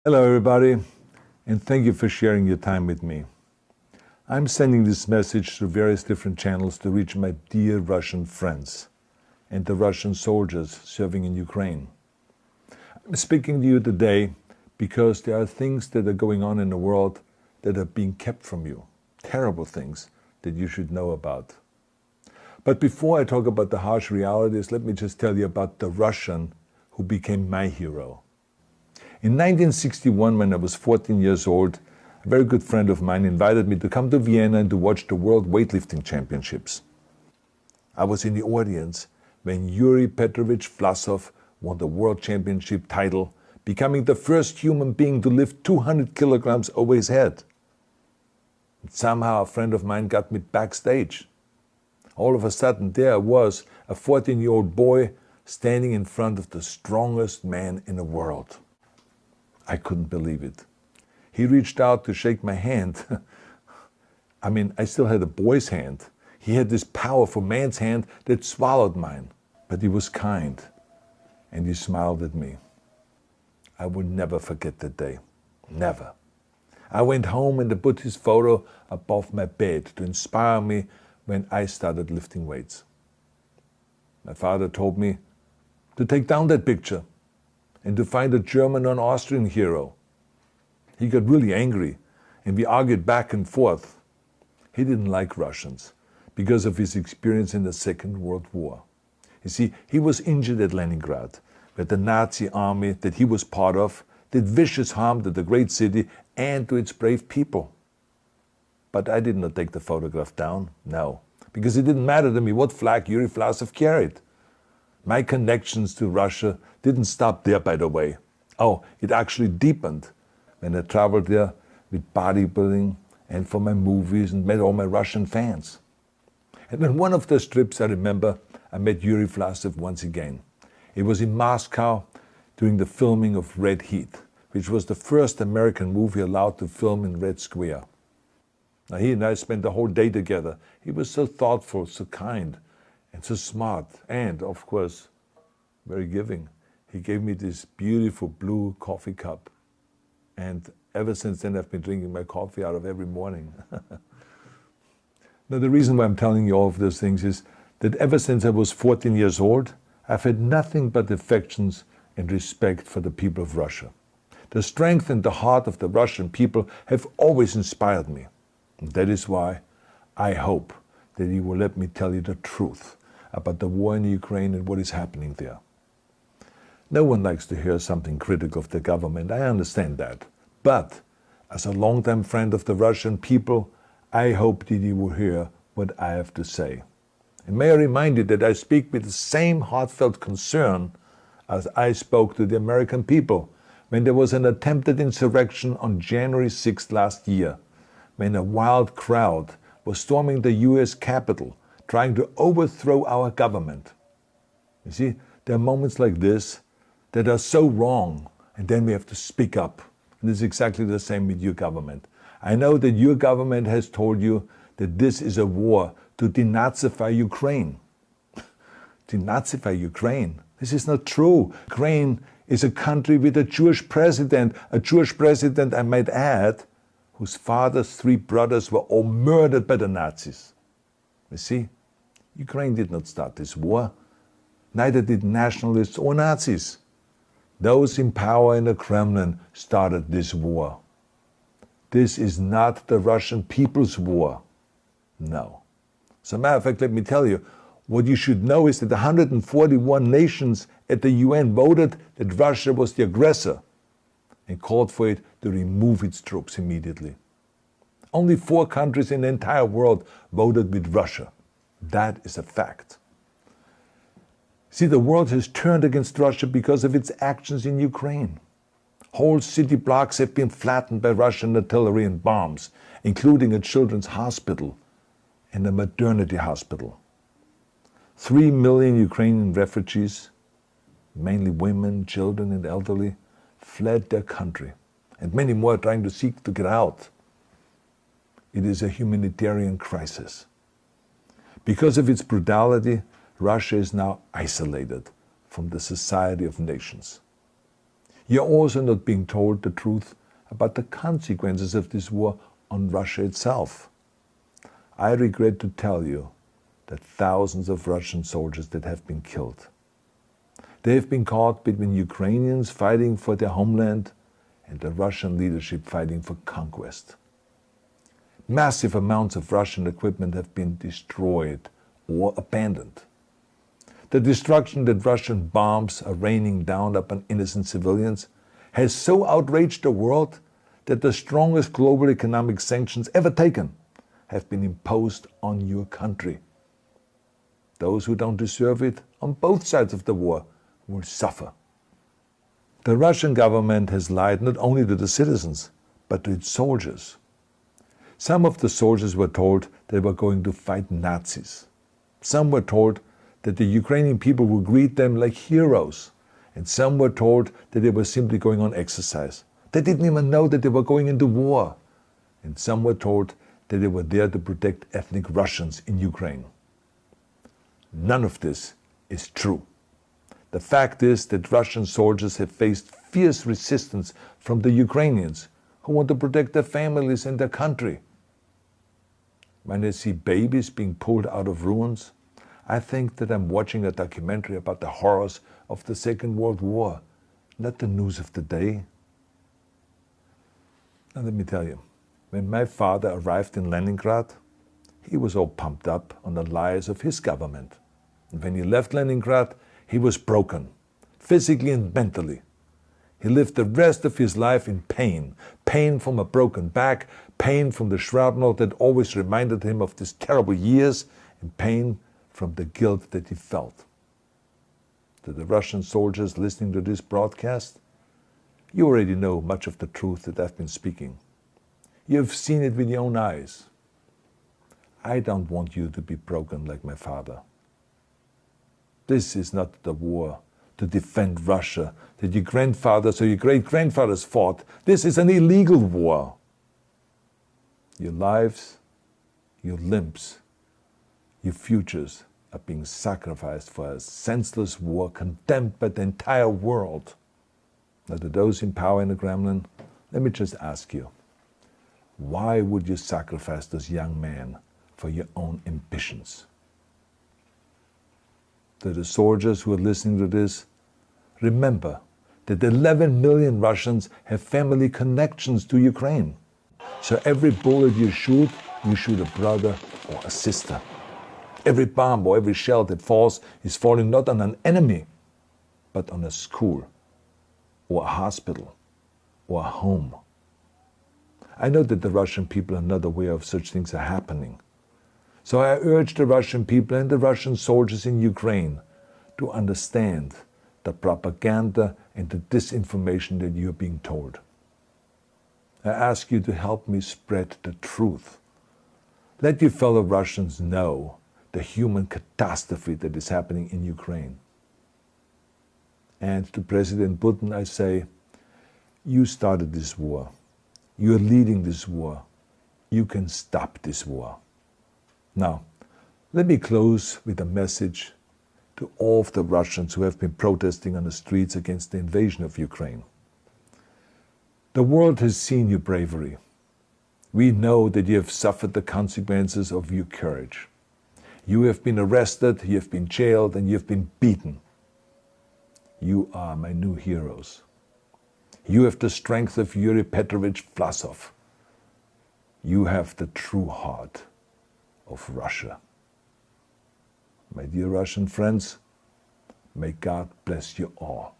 Hello, everybody, and thank you for sharing your time with me. I'm sending this message through various different channels to reach my dear Russian friends and the Russian soldiers serving in Ukraine. I'm speaking to you today because there are things that are going on in the world that are being kept from you, terrible things that you should know about. But before I talk about the harsh realities, let me just tell you about the Russian who became my hero. In 1961, when I was 14 years old, a very good friend of mine invited me to come to Vienna and to watch the World Weightlifting Championships. I was in the audience when Yuri Petrovich Vlasov won the World Championship title, becoming the first human being to lift 200 kilograms over his head. And somehow a friend of mine got me backstage. All of a sudden there I was, a 14-year-old boy, standing in front of the strongest man in the world. I couldn't believe it. He reached out to shake my hand. I still had a boy's hand. He had this powerful man's hand that swallowed mine. But he was kind, and he smiled at me. I will never forget that day. Never. I went home and I put his photo above my bed to inspire me when I started lifting weights. My father told me to take down that picture and to find a German or an Austrian hero. He got really angry, and we argued back and forth. He didn't like Russians because of his experience in the Second World War. You see, he was injured at Leningrad, where the Nazi army that he was part of did vicious harm to the great city and to its brave people. But I did not take the photograph down, no, because it didn't matter to me what flag Yuri Vlasov carried. My connections to Russia didn't stop there, by the way. Oh, it actually deepened when I traveled there with bodybuilding and for my movies and met all my Russian fans. And on one of those trips, I remember, I met Yuri Vlasov once again. It was in Moscow during the filming of Red Heat, which was the first American movie allowed to film in Red Square. Now, he and I spent the whole day together. He was so thoughtful, so kind, and so smart, and, of course, very giving. He gave me this beautiful blue coffee cup. And ever since then, I've been drinking my coffee out of every morning. Now, the reason why I'm telling you all of those things is that ever since I was 14 years old, I've had nothing but affections and respect for the people of Russia. The strength and the heart of the Russian people have always inspired me. And that is why I hope that you will let me tell you the truth about the war in Ukraine and what is happening there. No one likes to hear something critical of the government, I understand that. But as a longtime friend of the Russian people, I hope that you will hear what I have to say. And may I remind you that I speak with the same heartfelt concern as I spoke to the American people when there was an attempted insurrection on January 6th last year, when a wild crowd was storming the US Capitol, trying to overthrow our government. You see, there are moments like this that are so wrong, and then we have to speak up. And it's exactly the same with your government. I know that your government has told you that this is a war to denazify Ukraine. Denazify Ukraine? This is not true. Ukraine is a country with a Jewish president, I might add, whose father's 3 brothers were all murdered by the Nazis. You see, Ukraine did not start this war. Neither did nationalists or Nazis. Those in power in the Kremlin started this war. This is not the Russian people's war. No. As a matter of fact, let me tell you, what you should know is that 141 nations at the UN voted that Russia was the aggressor and called for it to remove its troops immediately. Only 4 countries in the entire world voted with Russia. That is a fact. See, the world has turned against Russia because of its actions in Ukraine. Whole city blocks have been flattened by Russian artillery and bombs, including a children's hospital and a maternity hospital. 3 million Ukrainian refugees, mainly women, children, and elderly, fled their country, and many more are trying to seek to get out. It is a humanitarian crisis. Because of its brutality, Russia is now isolated from the society of nations. You're also not being told the truth about the consequences of this war on Russia itself. I regret to tell you that thousands of Russian soldiers that have been killed. They have been caught between Ukrainians fighting for their homeland and the Russian leadership fighting for conquest. Massive amounts of Russian equipment have been destroyed or abandoned. The destruction that Russian bombs are raining down upon innocent civilians has so outraged the world that the strongest global economic sanctions ever taken have been imposed on your country. Those who don't deserve it on both sides of the war will suffer. The Russian government has lied not only to the citizens, but to its soldiers. Some of the soldiers were told they were going to fight Nazis. Some were told that the Ukrainian people would greet them like heroes. And some were told that they were simply going on exercise. They didn't even know that they were going into war. And some were told that they were there to protect ethnic Russians in Ukraine. None of this is true. The fact is that Russian soldiers have faced fierce resistance from the Ukrainians who want to protect their families and their country. When I see babies being pulled out of ruins, I think that I'm watching a documentary about the horrors of the Second World War, not the news of the day. Now let me tell you, when my father arrived in Leningrad, he was all pumped up on the lies of his government. And when he left Leningrad, he was broken, physically and mentally. He lived the rest of his life in pain. Pain from a broken back, pain from the shrapnel that always reminded him of these terrible years, and pain from the guilt that he felt. To the Russian soldiers listening to this broadcast, you already know much of the truth that I've been speaking. You've seen it with your own eyes. I don't want you to be broken like my father. This is not the war to defend Russia that your grandfathers or your great-grandfathers fought. This is an illegal war. Your lives, your limbs, your futures are being sacrificed for a senseless war condemned by the entire world. Now, to those in power in the Kremlin, let me just ask you, why would you sacrifice those young men for your own ambitions? To the soldiers who are listening to this, remember that 11 million Russians have family connections to Ukraine. So every bullet you shoot a brother or a sister. Every bomb or every shell that falls is falling not on an enemy, but on a school, or a hospital, or a home. I know that the Russian people are not aware of such things are happening. So I urge the Russian people and the Russian soldiers in Ukraine to understand the propaganda and the disinformation that you are being told. I ask you to help me spread the truth. Let your fellow Russians know the human catastrophe that is happening in Ukraine. And to President Putin I say, you started this war. You are leading this war. You can stop this war. Now, let me close with a message to all of the Russians who have been protesting on the streets against the invasion of Ukraine. The world has seen your bravery. We know that you have suffered the consequences of your courage. You have been arrested, you have been jailed, and you have been beaten. You are my new heroes. You have the strength of Yuri Petrovich Vlasov. You have the true heart of Russia. My dear Russian friends, may God bless you all.